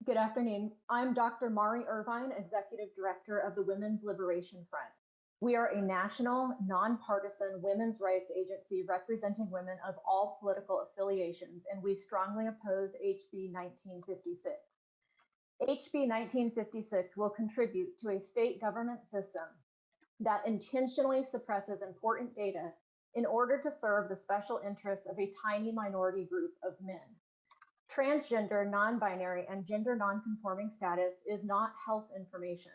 Good afternoon. I'm Dr. Mahri Irvine, Executive Director of the Women's Liberation Front. We are a national, nonpartisan women's rights agency representing women of all political affiliations, and we strongly oppose HB 1956. HB 1956 will contribute to a state government system that intentionally suppresses important data in order to serve the special interests of a tiny minority group of men. Transgender, non-binary, and gender non-conforming status is not health information.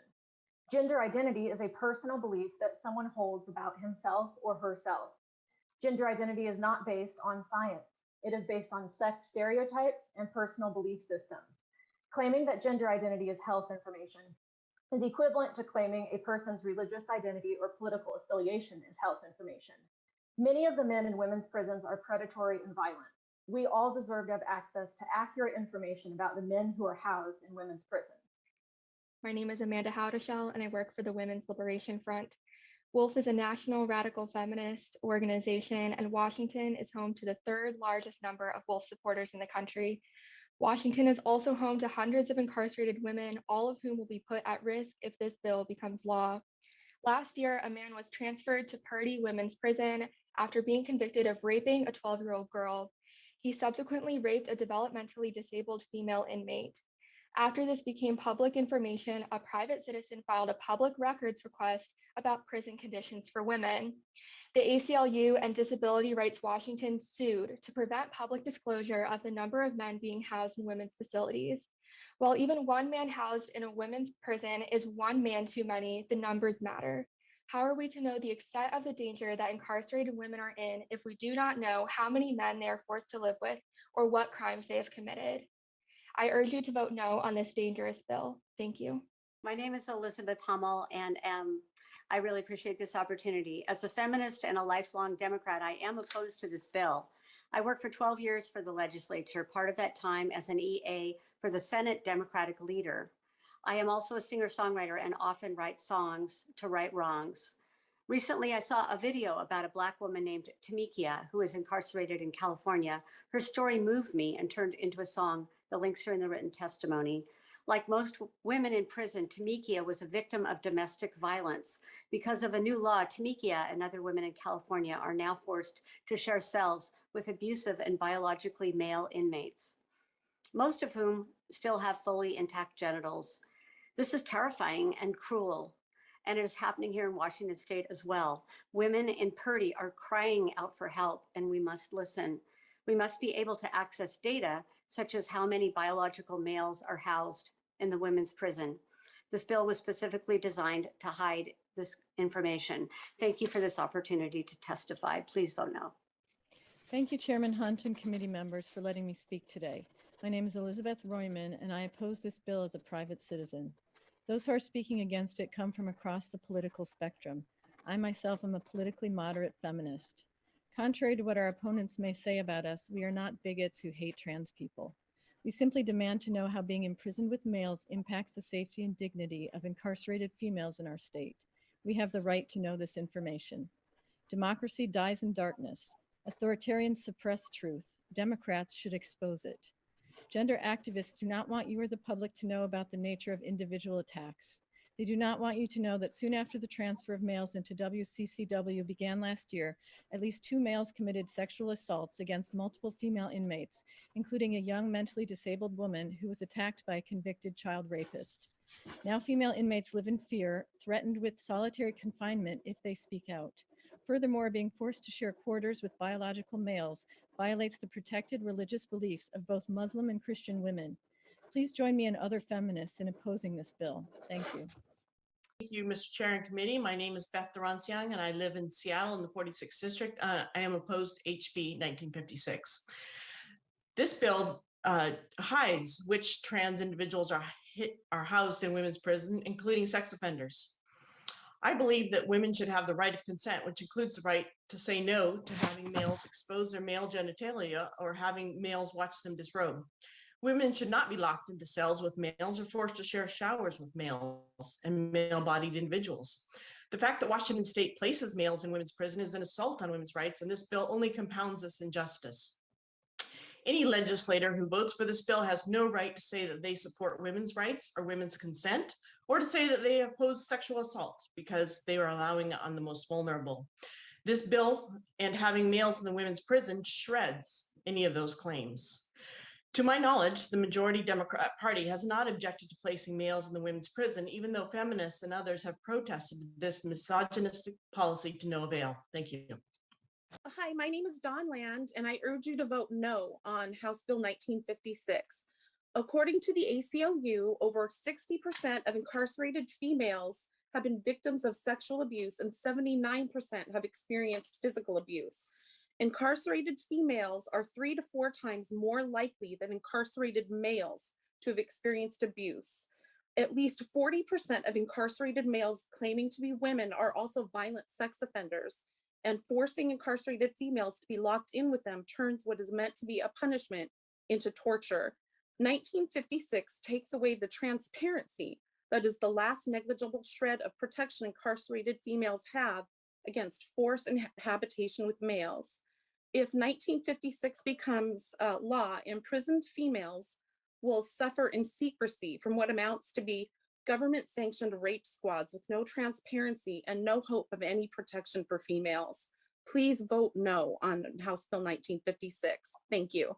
Gender identity is a personal belief that someone holds about himself or herself. Gender identity is not based on science. It is based on sex stereotypes and personal belief systems. Claiming that gender identity is health information is equivalent to claiming a person's religious identity or political affiliation is health information. Many of the men in women's prisons are predatory and violent. We all deserve to have access to accurate information about the men who are housed in women's prisons. My name is Amanda Houdeschell, and I work for the Women's Liberation Front. WoLF is a national radical feminist organization, and Washington is home to the third largest number of WoLF supporters in the country. Washington is also home to hundreds of incarcerated women, all of whom will be put at risk if this bill becomes law. Last year, a man was transferred to Purdy Women's Prison after being convicted of raping a 12-year-old girl. He subsequently raped a developmentally disabled female inmate. After this became public information, a private citizen filed a public records request about prison conditions for women. The ACLU and Disability Rights Washington sued to prevent public disclosure of the number of men being housed in women's facilities. While even one man housed in a women's prison is one man too many, the numbers matter. How are we to know the extent of the danger that incarcerated women are in if we do not know how many men they are forced to live with or what crimes they have committed? I urge you to vote no on this dangerous bill. Thank you. My name is Elizabeth Hummel, and I really appreciate this opportunity. As a feminist and a lifelong Democrat, I am opposed to this bill. I worked for 12 years for the legislature, part of that time as an EA for the Senate Democratic leader. I am also a singer-songwriter and often write songs to right wrongs. Recently, I saw a video about a Black woman named Tamikia, who is incarcerated in California. Her story moved me and turned into a song. The links are in the written testimony. Like most women in prison, Tamikia was a victim of domestic violence. Because of a new law, Tamikia and other women in California are now forced to share cells with abusive and biologically male inmates, most of whom still have fully intact genitals. This is terrifying and cruel, and it is happening here in Washington State as well. Women in Purdy are crying out for help, and we must listen. We must be able to access data, such as how many biological males are housed in the women's prison. This bill was specifically designed to hide this information. Thank you for this opportunity to testify. Please vote no. Thank you, Chairman Hunt and committee members, for letting me speak today. My name is Elizabeth Royman, and I oppose this bill as a private citizen. Those who are speaking against it come from across the political spectrum. I myself am a politically moderate feminist. Contrary to what our opponents may say about us, we are not bigots who hate trans people. We simply demand to know how being imprisoned with males impacts the safety and dignity of incarcerated females in our state. We have the right to know this information. Democracy dies in darkness. Authoritarians suppress truth. Democrats should expose it. Gender activists do not want you or the public to know about the nature of individual attacks. They do not want you to know that soon after the transfer of males into WCCW began last year, at least 2 males committed sexual assaults against multiple female inmates, including a young mentally disabled woman who was attacked by a convicted child rapist. Now female inmates live in fear, threatened with solitary confinement if they speak out. Furthermore, being forced to share quarters with biological males violates the protected religious beliefs of both Muslim and Christian women. Please join me and other feminists in opposing this bill. Thank you. Thank you, Mr. Chair and Committee. My name is Beth Derongen, and I live in Seattle in the 46th District. I am opposed to HB 1956. This bill hides which trans individuals are housed in women's prison, including sex offenders. I believe that women should have the right of consent, which includes the right to say no to having males expose their male genitalia or having males watch them disrobe. Women should not be locked into cells with males or forced to share showers with males and male-bodied individuals. The fact that Washington State places males in women's prison is an assault on women's rights, and this bill only compounds this injustice. Any legislator who votes for this bill has no right to say that they support women's rights or women's consent, or to say that they oppose sexual assault because they are allowing it on the most vulnerable. This bill and having males in the women's prison shreds any of those claims. To my knowledge, the majority Democrat Party has not objected to placing males in the women's prison, even though feminists and others have protested this misogynistic policy to no avail. Thank you. Hi, my name is Dawn Land, and I urge you to vote no on House Bill 1956. According to the ACLU, over 60% of incarcerated females have been victims of sexual abuse and 79% have experienced physical abuse. Incarcerated females are 3 to 4 times more likely than incarcerated males to have experienced abuse. At least 40% of incarcerated males claiming to be women are also violent sex offenders, and forcing incarcerated females to be locked in with them turns what is meant to be a punishment into torture. 1956 takes away the transparency that is the last negligible shred of protection incarcerated females have against force and habitation with males. If 1956 becomes law, imprisoned females will suffer in secrecy from what amounts to be government-sanctioned rape squads with no transparency and no hope of any protection for females. Please vote no on House Bill 1956. Thank you.